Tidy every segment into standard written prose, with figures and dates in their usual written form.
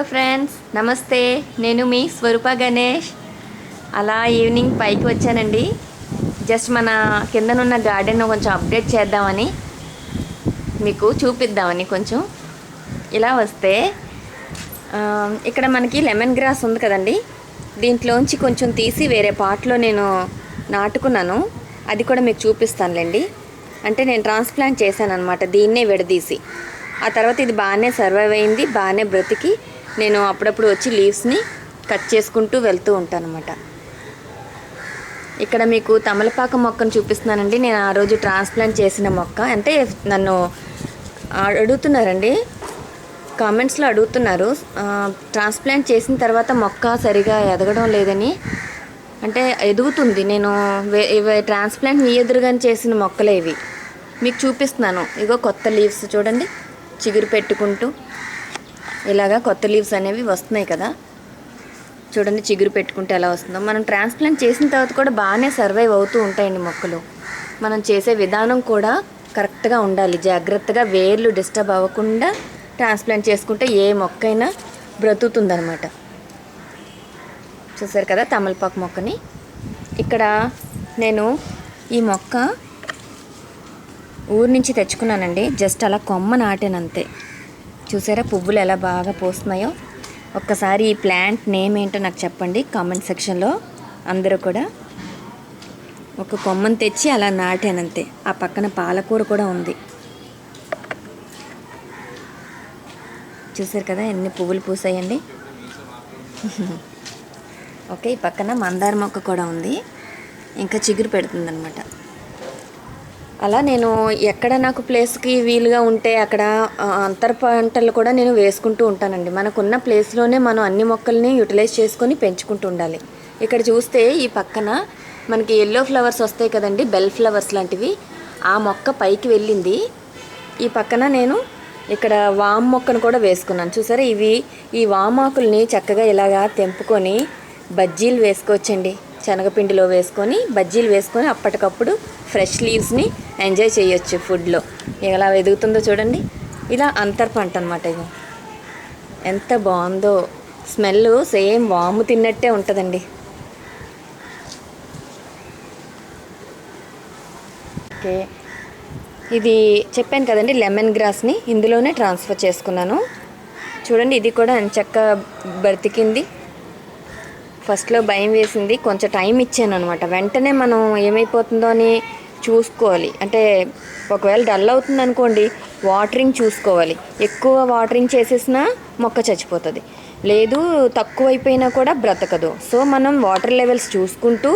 Hello friends, నమస్తే. నేను మీ స్వరూప గణేష్. అలా ఈవినింగ్ పైకి వచ్చానండి. జస్ట్ మన కిందనున్న గార్డెన్ కొంచెం అప్డేట్ చేద్దామని, మీకు చూపిద్దామని. కొంచెం ఇలా వస్తే ఇక్కడ మనకి లెమన్ గ్రాస్ ఉంది కదండి, దీంట్లోంచి కొంచెం తీసి వేరే పాట్లో నేను నాటుకున్నాను. అది కూడా మీకు చూపిస్తానులేండి. అంటే నేను ట్రాన్స్ప్లాంట్ చేశాను అనమాట, దీన్నే విడదీసి. ఆ తర్వాత ఇది బాగానే సర్వైవ్ అయింది, బాగానే బ్రతికి నేను అప్పుడప్పుడు వచ్చి లీవ్స్ని కట్ చేసుకుంటూ వెళ్తూ ఉంటాను అనమాట. ఇక్కడ మీకు తమలపాకు మొక్కను చూపిస్తున్నానండి. నేను ఆ రోజు ట్రాన్స్ప్లాంట్ చేసిన మొక్క. అంటే నన్ను అడుగుతున్నారండి, కామెంట్స్లో అడుగుతున్నారు, ట్రాన్స్ప్లాంట్ చేసిన తర్వాత మొక్క సరిగా ఎదగడం లేదని. అంటే ఎదుగుతుంది. నేను ఇవి ట్రాన్స్ప్లాంట్ మీ ఎదురుగానే చేసిన మొక్కలే ఇవి. మీకు చూపిస్తున్నాను. ఇగో కొత్త లీవ్స్ చూడండి, చిగురు పెట్టుకుంటూ ఇలాగా కొత్త లీవ్స్ అనేవి వస్తున్నాయి కదా. చూడండి చిగురు పెట్టుకుంటే ఎలా వస్తుందో. మనం ట్రాన్స్ప్లాంట్ చేసిన తర్వాత కూడా బాగానే సర్వైవ్ అవుతూ ఉంటాయండి మొక్కలు. మనం చేసే విధానం కూడా కరెక్ట్గా ఉండాలి. జాగ్రత్తగా వేర్లు డిస్టర్బ్ అవ్వకుండా ట్రాన్స్ప్లాంట్ చేసుకుంటే ఏ మొక్కైనా బ్రతుకుతుందనమాట. చూసారు కదా తమలపాకు మొక్కని. ఇక్కడ నేను ఈ మొక్క ఊరి నుంచి తెచ్చుకున్నానండి. జస్ట్ అలా కొమ్మ నాటానంతే. చూసారా పువ్వులు ఎలా బాగా పోస్తున్నాయో. ఒక్కసారి ఈ ప్లాంట్ నేమ్ ఏంటో నాకు చెప్పండి కామెంట్ సెక్షన్లో. అందరూ కూడా ఒక కొమ్మను తెచ్చి అలా నాటానంతే. ఆ పక్కన పాలకూర కూడా ఉంది. చూసారు కదా ఎన్ని పువ్వులు పూసాయండి. ఓకే, ఈ పక్కన మందార మొక్క కూడా ఉంది, ఇంకా చిగురు పెడుతుందనమాట. అలా నేను ఎక్కడ నాకు ప్లేస్కి వీలుగా ఉంటే అక్కడ అంతర పంటలు కూడా నేను వేసుకుంటూ ఉంటానండి. మనకున్న ప్లేస్లోనే మనం అన్ని మొక్కల్ని యూటిలైజ్ చేసుకొని పెంచుకుంటూ ఉండాలి. ఇక్కడ చూస్తే ఈ పక్కన మనకి ఎల్లో ఫ్లవర్స్ వస్తాయి కదండి, బెల్ ఫ్లవర్స్ లాంటివి. ఆ మొక్క పైకి వెళ్ళింది. ఈ పక్కన నేను ఇక్కడ వామ్ మొక్కను కూడా వేసుకున్నాను. చూసారా ఈ వామాకుల్ని చక్కగా ఇలాగా తెంపుకొని బజ్జీలు వేసుకోవచ్చండి. శనగపిండిలో వేసుకొని బజ్జీలు వేసుకొని అప్పటికప్పుడు ఫ్రెష్ లీవ్స్ని ఎంజాయ్ చేయొచ్చు ఫుడ్లో. ఎలా ఎదుగుతుందో చూడండి. ఇలా అంతర్ పంట అనమాట. ఇది ఎంత బాగుందో, స్మెల్ సేమ్ వాము తిన్నట్టే ఉంటుందండి. ఓకే, ఇది చెప్పాను కదండి లెమన్ గ్రాస్ని ఇందులోనే ట్రాన్స్ఫర్ చేసుకున్నాను. చూడండి ఇది కూడా ఎంచక్కా బ్రతికింది. ఫస్ట్లో భయం వేసింది, కొంచెం టైం ఇచ్చాను అనమాట. వెంటనే మనం ఏమైపోతుందో అని చూసుకోవాలి. అంటే ఒకవేళ డల్ అవుతుంది అనుకోండి, వాటరింగ్ చూసుకోవాలి. ఎక్కువ వాటరింగ్ చేసేసినా మొక్క చచ్చిపోతుంది, లేదు తక్కువైపోయినా కూడా బ్రతకదు. సో మనం వాటర్ లెవెల్స్ చూసుకుంటూ,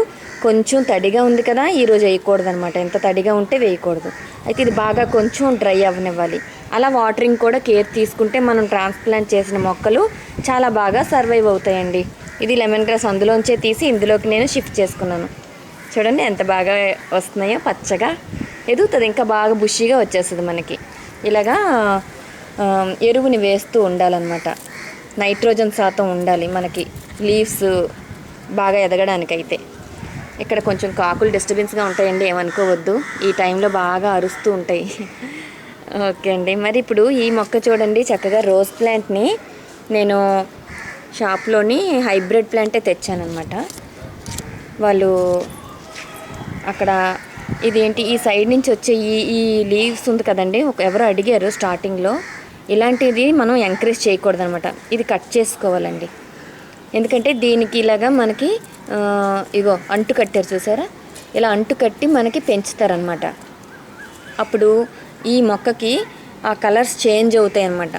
కొంచెం తడిగా ఉంది కదా ఈరోజు వేయకూడదు అనమాట. ఎంత తడిగా ఉంటే వేయకూడదు. అయితే ఇది బాగా కొంచెం డ్రై అవ్వనివ్వాలి. అలా వాటరింగ్ కూడా కేర్ తీసుకుంటే మనం ట్రాన్స్ప్లాంట్ చేసిన మొక్కలు చాలా బాగా సర్వైవ్ అవుతాయండి. ఇది లెమన్ గ్రాస్ అందులోంచే తీసి ఇందులోకి నేను షిఫ్ట్ చేసుకున్నాను. చూడండి ఎంత బాగా వస్తున్నాయో, పచ్చగా ఎదుగుతుంది, ఇంకా బాగా బుషీగా వచ్చేస్తుంది మనకి. ఇలాగా ఎరువుని వేస్తూ ఉండాలన్నమాట. నైట్రోజన్ శాతం ఉండాలి మనకి లీవ్స్ బాగా ఎదగడానికైతే. ఇక్కడ కొంచెం కాకులు డిస్టర్బెన్స్గా ఉంటాయండి, ఏమనుకోవద్దు. ఈ టైంలో బాగా అరుస్తూ ఉంటాయి. ఓకే అండి. మరి ఇప్పుడు ఈ మొక్క చూడండి, చక్కగా రోజ్ ప్లాంట్ని నేను షాప్లోని హైబ్రిడ్ ప్లాంటే తెచ్చానమాట. వాళ్ళు అక్కడ ఇదేంటి ఈ సైడ్ నుంచి వచ్చే ఈ లీవ్స్ ఉంది కదండి, ఎవరో అడిగారు స్టార్టింగ్లో. ఇలాంటిది మనం ఎంకరేజ్ చేయకూడదు అనమాట. ఇది కట్ చేసుకోవాలండి. ఎందుకంటే దీనికి ఇలాగా మనకి ఇగో అంటు కట్టారు చూసారా, ఇలా అంటు కట్టి మనకి పెంచుతారనమాట. అప్పుడు ఈ మొక్కకి ఆ కలర్స్ చేంజ్ అవుతాయి అన్నమాట.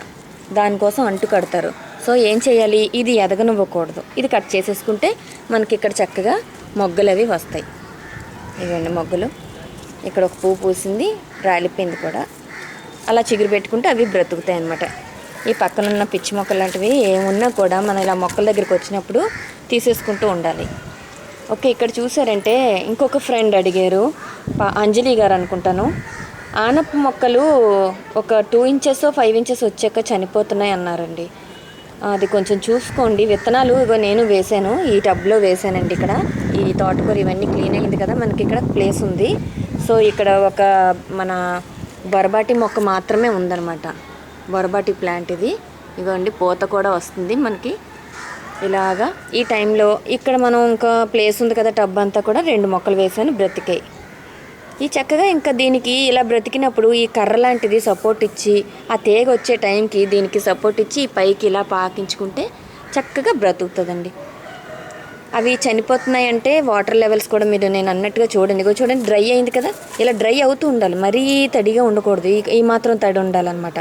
దానికోసం అంటు కడతారు. సో ఏం చేయాలి, ఇది ఎదగనివ్వకూడదు. ఇది కట్ చేసేసుకుంటే మనకి ఇక్కడ చక్కగా మొగ్గలు అవి వస్తాయి. ఇవ్వండి మొగ్గలు. ఇక్కడ ఒక పువ్వు పూసింది, రాలిపోయింది కూడా. అలా చిగురు పెట్టుకుంటే అవి బ్రతుకుతాయి అన్నమాట. ఈ పక్కనున్న పిచ్చి మొక్కలు లాంటివి ఏమున్నా కూడా మనం ఇలా మొక్కల దగ్గరికి వచ్చినప్పుడు తీసేసుకుంటూ ఉండాలి. ఓకే, ఇక్కడ చూసారంటే ఇంకొక ఫ్రెండ్ అడిగారు, అంజలి గారు అనుకుంటాను. ఆనప మొక్కలు ఒక 2 ఇంచెస్ 5 ఇంచెస్ వచ్చాక చనిపోతున్నాయి అన్నారండి. అది కొంచెం చూసుకోండి. విత్తనాలు ఇగో నేను వేసాను, ఈ టబ్లో వేసానండి. ఇక్కడ ఈ తోటకూర ఇవన్నీ క్లీన్ అయింది కదా, మనకి ఇక్కడ ప్లేస్ ఉంది. సో ఇక్కడ ఒక మన బొరబాటి మొక్క మాత్రమే ఉందన్నమాట. బొరబాటి ప్లాంట్ ఇది. ఇగోండి పూత కూడా వస్తుంది మనకి ఇలాగా. ఈ టైంలో ఇక్కడ మనం ఇంకా ప్లేస్ ఉంది కదా, టబ్ అంతా కూడా 2 మొక్కలు వేసాను, బ్రతికాయి. ఈ చక్కగా ఇంకా దీనికి ఇలా బ్రతికినప్పుడు ఈ కర్ర లాంటిది సపోర్ట్ ఇచ్చి ఆ తీగ వచ్చే టైంకి దీనికి సపోర్ట్ ఇచ్చి పైకి ఇలా పాకించుకుంటే చక్కగా బ్రతుకుతుందండి. అవి చనిపోతున్నాయి అంటే వాటర్ లెవెల్స్ కూడా మీరు నేను అన్నట్టుగా చూడండి. ఇగో చూడండి, డ్రై అయింది కదా, ఇలా డ్రై అవుతూ ఉండాలి, మరీ తడిగా ఉండకూడదు. ఈ మాత్రం తడి ఉండాలన్నమాట.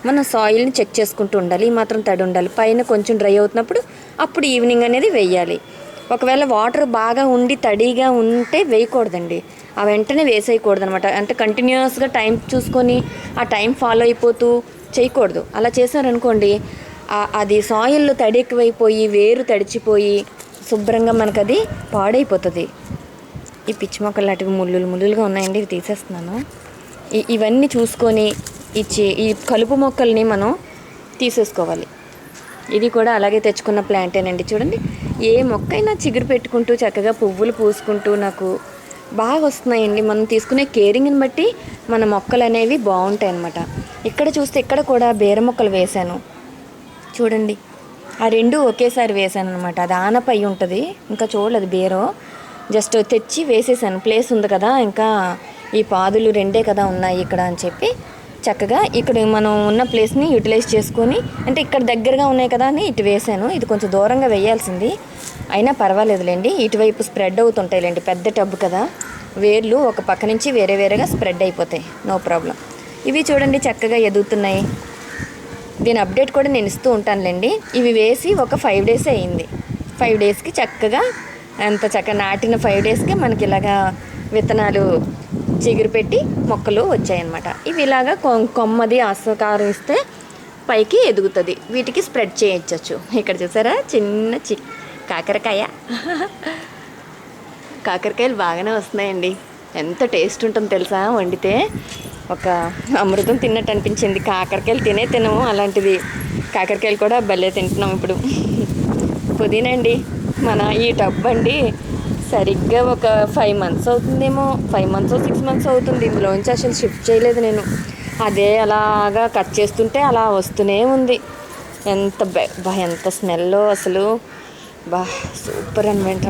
మనం సాయిల్ని చెక్ చేసుకుంటూ ఉండాలి, ఈ మాత్రం తడి ఉండాలి. పైన కొంచెం డ్రై అవుతున్నప్పుడు అప్పుడు ఈవినింగ్ అనేది వేయాలి. ఒకవేళ వాటర్ బాగా ఉండి తడిగా ఉంటే వేయకూడదండి, ఆ వెంటనే వేసేయకూడదు అనమాట. అంటే కంటిన్యూస్గా టైం చూసుకొని ఆ టైం ఫాలో అయిపోతూ చేయకూడదు. అలా చేశారనుకోండి అది సాయిల్లో తడి ఎక్కువైపోయి వేరు తడిచిపోయి శుభ్రంగా మనకు అది పాడైపోతుంది. ఈ పిచ్చి మొక్కలు లాంటివి ముళ్ళులుగా ఉన్నాయండి, ఇవి తీసేస్తున్నాను. ఇవన్నీ చూసుకొని ఈ కలుపు మొక్కల్ని మనం తీసేసుకోవాలి. ఇది కూడా అలాగే తెచ్చుకున్న ప్లాంటేనండి. చూడండి, ఏ మొక్కైనా చిగురు పెట్టుకుంటూ చక్కగా పువ్వులు పూసుకుంటూ నాకు బాగా వస్తున్నాయండి. మనం తీసుకునే కేరింగ్ని బట్టి మన మొక్కలు అనేవి బాగుంటాయి అన్నమాట. ఇక్కడ చూస్తే ఇక్కడ కూడా బీర మొక్కలు వేశాను చూడండి. ఆ 2 ఒకేసారి వేసాను అనమాట. అది ఆనపై ఉంటుంది, ఇంకా చూడలేదు బీరో, జస్ట్ తెచ్చి వేసేసాను. ప్లేస్ ఉంది కదా, ఇంకా ఈ పాదులు 2 కదా ఉన్నాయి ఇక్కడ అని చెప్పి చక్కగా ఇక్కడ మనం ఉన్న ప్లేస్ని యూటిలైజ్ చేసుకొని, అంటే ఇక్కడ దగ్గరగా ఉన్నాయి కదా అని ఇటు వేసాను. ఇది కొంచెం దూరంగా వేయాల్సింది, అయినా పర్వాలేదులేండి, ఇటువైపు స్ప్రెడ్ అవుతుంటాయిలేండి. పెద్ద టబ్ కదా, వేర్లు ఒక పక్క నుంచి వేరేగా స్ప్రెడ్ అయిపోతాయి, నో ప్రాబ్లం. ఇవి చూడండి చక్కగా ఎదుగుతున్నాయి. దీని అప్డేట్ కూడా నేను ఇస్తూ ఉంటానులేండి. ఇవి వేసి ఒక 5 డేస్ అయింది. 5 డేస్కి చక్కగా నాటిన 5 డేస్కి మనకి ఇలాగా విత్తనాలు చిగురు పెట్టి మొక్కలు వచ్చాయన్నమాట. ఇవి ఇలాగా కొమ్మది ఆకారం ఇస్తే పైకి ఎదుగుతుంది. వీటికి స్ప్రెడ్ చేయించవచ్చు. ఇక్కడ చూసారా చిన్న కాకరకాయలు బాగానే వస్తున్నాయండి. ఎంత టేస్ట్ ఉంటుందో తెలుసా, వండితే ఒక అమృతం తిన్నట్టు అనిపించింది. కాకరకాయలు తినము, అలాంటిది కాకరకాయలు కూడా భలే తింటున్నాం ఇప్పుడు. పుదీనా అండి, మన ఈ టబ్ అండి సరిగ్గా ఒక 5 మంత్స్ అవుతుందేమో, 5 మంత్స్ 6 మంత్స్ అవుతుంది. ఇందులోంచి అసలు షిఫ్ట్ చేయలేదు నేను. అదే అలాగా కట్ చేస్తుంటే అలా వస్తూనే ఉంది. ఎంత స్మెల్లో అసలు సూపర్ అనమాట.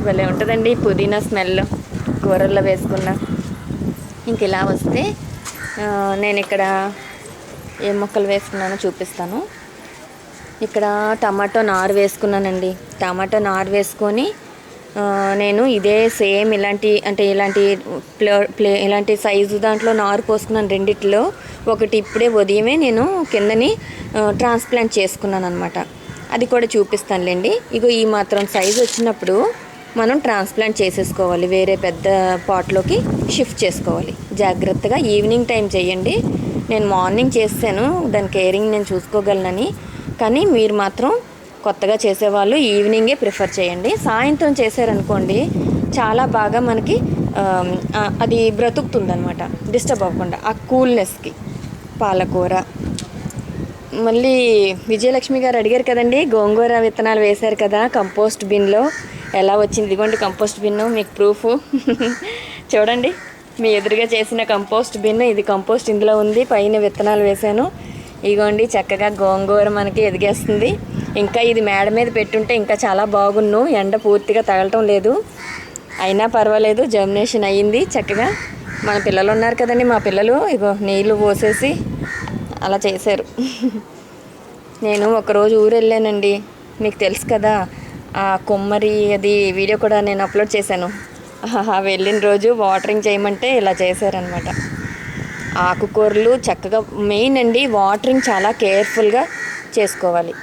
భలే ఉంటుందండి పుదీనా స్మెల్, కూరల్లో వేసుకున్న. ఇంక ఇలా వస్తే నేను ఇక్కడ ఏ మొక్కలు వేసుకున్నానో చూపిస్తాను. ఇక్కడ టమాటో నారు వేసుకున్నానండి. టమాటో నారు వేసుకొని నేను ఇదే సేమ్ ఇలాంటి సైజు దాంట్లో నారు పోసుకున్నాను. రెండిట్లో ఒకటి ఇప్పుడే ఉదయమే నేను కిందని ట్రాన్స్ప్లాంట్ చేసుకున్నాను అనమాట. అది కూడా చూపిస్తానులేండి. ఇగో ఈ మాత్రం సైజు వచ్చినప్పుడు మనం ట్రాన్స్ప్లాంట్ చేసేసుకోవాలి, వేరే పెద్ద పాట్లోకి షిఫ్ట్ చేసుకోవాలి. జాగ్రత్తగా ఈవినింగ్ టైం చేయండి. నేను మార్నింగ్ చేసాను, దాని కేరింగ్ నేను చూసుకోగలనని. కానీ మీరు మాత్రం కొత్తగా చేసేవాళ్ళు ఈవినింగే ప్రిఫర్ చేయండి. సాయంత్రం చేశారనుకోండి చాలా బాగా మనకి అది బ్రతుకుతుందనమాట, డిస్టర్బ్ అవ్వకుండా. ఆ కూల్నెస్కి పాలకూర. మళ్ళీ విజయలక్ష్మి గారు అడిగారు కదండి, గోంగూర విత్తనాలు వేశారు కదా కంపోస్ట్ బిన్లో, ఎలా వచ్చింది? ఇదిగోండి కంపోస్ట్ బిన్ను, మీకు ప్రూఫ్ చూడండి, మీ ఎదురుగా చేసిన కంపోస్ట్ బిన్ను. ఇది కంపోస్ట్ ఇందులో ఉంది, పైన విత్తనాలు వేశాను. ఇదిగోండి చక్కగా గోంగూర మనకి ఎదిగేస్తుంది. ఇంకా ఇది మేడ మీద పెట్టుంటే ఇంకా చాలా బాగున్ను, ఎండ పూర్తిగా తగలటం లేదు, అయినా పర్వాలేదు, జర్మినేషన్ అయ్యింది చక్కగా. మన పిల్లలు ఉన్నారు కదండి, మా పిల్లలు ఇగో నీళ్ళు పోసేసి అలా చేశారు. నేను ఒకరోజు ఊరు వెళ్ళానండి, మీకు తెలుసు కదా, ఆ కొమ్మరి అది వీడియో కూడా నేను అప్లోడ్ చేశాను. వెళ్ళిన రోజు వాటరింగ్ చేయమంటే ఇలా చేశారనమాట. ఆకుకూరలు చక్కగా మెయిన్ అండి, వాటరింగ్ చాలా కేర్ఫుల్గా చేసుకోవాలి.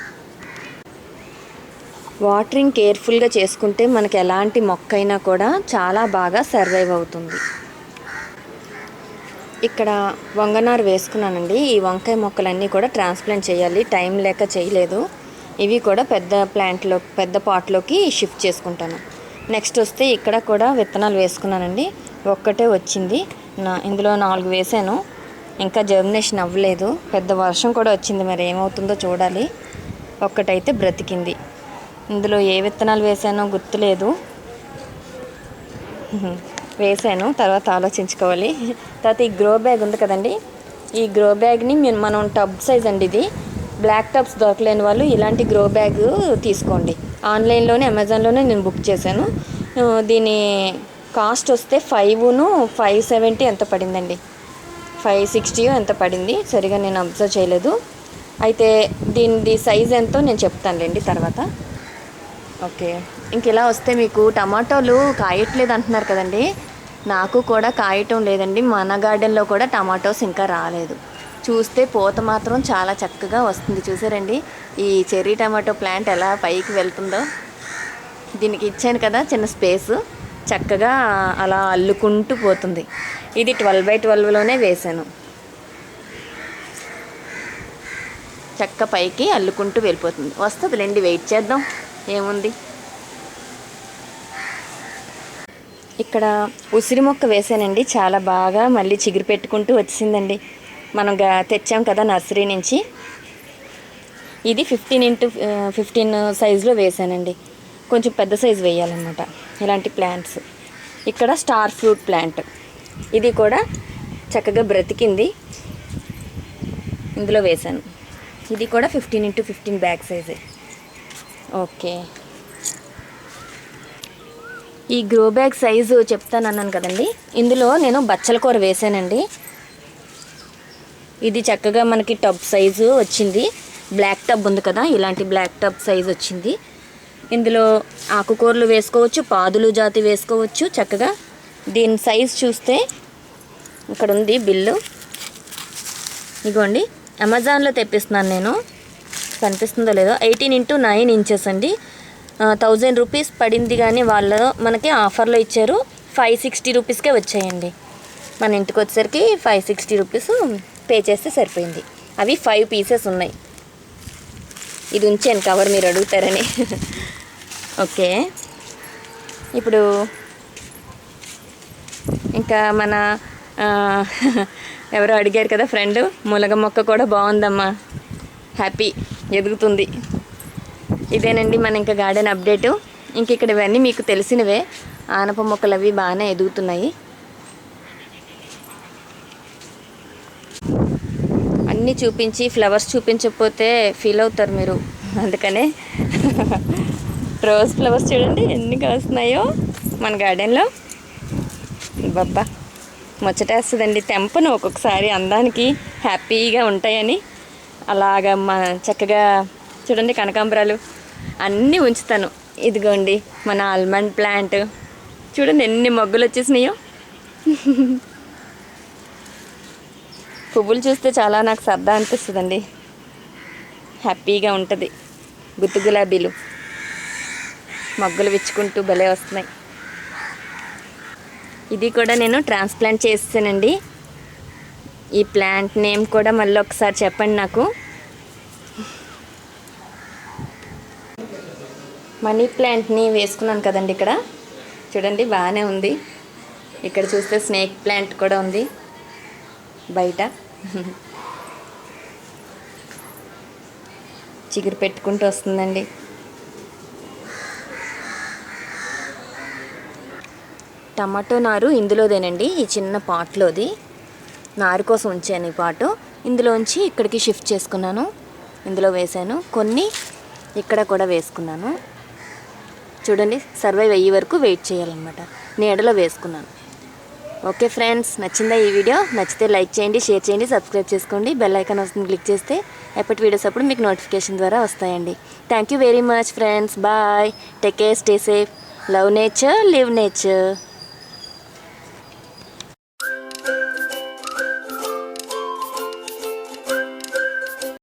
వాటరింగ్ కేర్ఫుల్గా చేసుకుంటే మనకి ఎలాంటి మొక్క అయినా కూడా చాలా బాగా సర్వైవ్ అవుతుంది. ఇక్కడ వంగనారు వేసుకున్నానండి. ఈ వంకాయ మొక్కలన్నీ కూడా ట్రాన్స్ప్లాంట్ చేయాలి, టైం లేక చేయలేదు. ఇవి కూడా పెద్ద పాట్లోకి షిఫ్ట్ చేసుకుంటాను. నెక్స్ట్ వస్తే ఇక్కడ కూడా విత్తనాలు వేసుకున్నానండి. ఒక్కటే వచ్చింది, ఇందులో 4 వేసాను, ఇంకా జర్మినేషన్ అవ్వలేదు. పెద్ద వర్షం కూడా వచ్చింది, మరి ఏమవుతుందో చూడాలి. ఒక్కటైతే బ్రతికింది. ఇందులో ఏ విత్తనాలు వేసానో గుర్తులేదు, వేసాను, తర్వాత ఆలోచించుకోవాలి. తర్వాత ఈ గ్రో బ్యాగ్ ఉంది కదండి, ఈ గ్రో బ్యాగ్ని మనం టబ్ సైజ్ అండి ఇది. బ్లాక్ టబ్స్ దొరకలేని వాళ్ళు ఇలాంటి గ్రో బ్యాగ్ తీసుకోండి. ఆన్లైన్లోనే అమెజాన్లోనే నేను బుక్ చేశాను. దీని కాస్ట్ వస్తే 570 ఎంత పడిందండి, 560 ఎంత పడింది, సరిగా నేను అబ్జర్వ్ చేయలేదు. అయితే దీనిది సైజ్ ఎంతో నేను చెప్తానులేండి తర్వాత. ఓకే, ఇంక ఇలా వస్తే మీకు టమాటోలు కాయట్లేదు అంటున్నారు కదండి. నాకు కూడా కాయటం లేదండి. మన గార్డెన్లో కూడా టమాటోస్ ఇంకా రాలేదు. చూస్తే పూత మాత్రం చాలా చక్కగా వస్తుంది. చూసారండి ఈ చెర్రీ టమాటో ప్లాంట్ ఎలా పైకి వెళ్తుందో. దీనికి ఇచ్చాను కదా చిన్న స్పేస్, చక్కగా అలా అల్లుకుంటూ పోతుంది. ఇది 12x12లోనే వేశాను. చక్క పైకి అల్లుకుంటూ వెళ్ళిపోతుంది. వస్తుందిలేండి, వెయిట్ చేద్దాం, ఏముంది. ఇక్కడ ఉసిరి మొక్క వేసానండి, చాలా బాగా మళ్ళీ చిగురు పెట్టుకుంటూ వచ్చిందండి. మనం తెచ్చాం కదా నర్సరీ నుంచి. ఇది 15x15 సైజులో వేసానండి. కొంచెం పెద్ద సైజు వేయాలన్నమాట ఇలాంటి ప్లాంట్స్. ఇక్కడ స్టార్ ఫ్రూట్ ప్లాంట్, ఇది కూడా చక్కగా బ్రతికింది, ఇందులో వేసాను. ఇది కూడా 15x15 బ్యాగ్ సైజే. ఓకే, ఈ గ్రో బ్యాగ్ సైజు చెప్తాను అన్నాను కదండి. ఇందులో నేను బచ్చల కూర వేసానండి. ఇది చక్కగా మనకి టబ్ సైజు వచ్చింది. బ్లాక్ టబ్ ఉంది కదా, ఇలాంటి బ్లాక్ టబ్ సైజు వచ్చింది. ఇందులో ఆకుకూరలు వేసుకోవచ్చు, పాదులు జాతి వేసుకోవచ్చు చక్కగా. దీని సైజు చూస్తే ఇక్కడ ఉంది బిల్లు, ఇగోండి. అమెజాన్లో తెప్పిస్తున్నాను నేను, కనిపిస్తుందో లేదో. 18x9 ఇంచెస్ అండి. 1000 రూపీస్ పడింది, కానీ వాళ్ళు మనకి ఆఫర్లో ఇచ్చారు. 560 రూపీస్కే వచ్చాయండి. మన ఇంటికి వచ్చేసరికి 560 రూపీస్ పే చేస్తే సరిపోయింది. అవి 5 పీసెస్ ఉన్నాయి. ఇది ఉంచాను కవర్, మీరు అడుగుతారని. ఓకే, ఇప్పుడు ఇంకా మన ఎవరో అడిగారు కదా ఫ్రెండ్, ములగ మొక్క కూడా బాగుందమ్మా, హ్యాపీ, ఎదుగుతుంది. ఇదేనండి మన ఇంకా గార్డెన్ అప్డేటు. ఇంక ఇక్కడ ఇవన్నీ మీకు తెలిసినవే. ఆనప మొక్కలు అవి బాగానే ఎదుగుతున్నాయి. అన్నీ చూపించి ఫ్లవర్స్ చూపించకపోతే ఫీల్ అవుతారు మీరు, అందుకనే. రోజ్ ఫ్లవర్స్ చూడండి ఎన్ని కాస్తున్నాయో మన గార్డెన్లో. బాబ్బా, ముచ్చటేస్తుందండి. తెంపను ఒక్కొక్కసారి అందానికి, హ్యాపీగా ఉంటాయని. అలాగా చక్కగా చూడండి కనకాంబరాలు అన్నీ ఉంచుతాను. ఇదిగోండి మన ఆల్మండ్ ప్లాంట్ చూడండి ఎన్ని మొగ్గలు వచ్చేసినాయో. పువ్వులు చూస్తే చాలా నాకు సరదా అనిపిస్తుందండి, హ్యాపీగా ఉంటుంది. గుత్తు గులాబీలు మొగ్గలు విచ్చుకుంటూ భలే వస్తున్నాయి. ఇది కూడా నేను ట్రాన్స్ప్లాంట్ చేసానండి. ఈ ప్లాంట్ నేమ్ కూడా మళ్ళీ ఒకసారి చెప్పండి నాకు. మనీ ప్లాంట్ని వేసుకున్నాను కదండి. ఇక్కడ చూడండి బాగానే ఉంది. ఇక్కడ చూస్తే స్నేక్ ప్లాంట్ కూడా ఉంది బయట. చిగురు పెట్టుకుంటూ వస్తుందండి. టమాటో నారు ఇందులోదేనండి, ఈ చిన్న పాట్లోది. నారు కోసం ఉంచాను ఈ పాటు. ఇందులోంచి ఇక్కడికి షిఫ్ట్ చేసుకున్నాను, ఇందులో వేసాను. కొన్ని ఇక్కడ కూడా వేసుకున్నాను. చూడండి సర్వైవ్ అయ్యే వరకు వెయిట్ చేయాలన్నమాట. నీడలో వేసుకున్నాను. ఓకే ఫ్రెండ్స్, నచ్చిందా ఈ వీడియో? నచ్చితే లైక్ చేయండి, షేర్ చేయండి, సబ్స్క్రైబ్ చేసుకోండి. బెల్ ఐకాన్ వస్తుంది, క్లిక్ చేస్తే ఎప్పటి వీడియోస్ అప్పుడు మీకు నోటిఫికేషన్ ద్వారా వస్తాయండి. Thank you very much friends. Bye, take care, stay safe, love nature, live nature.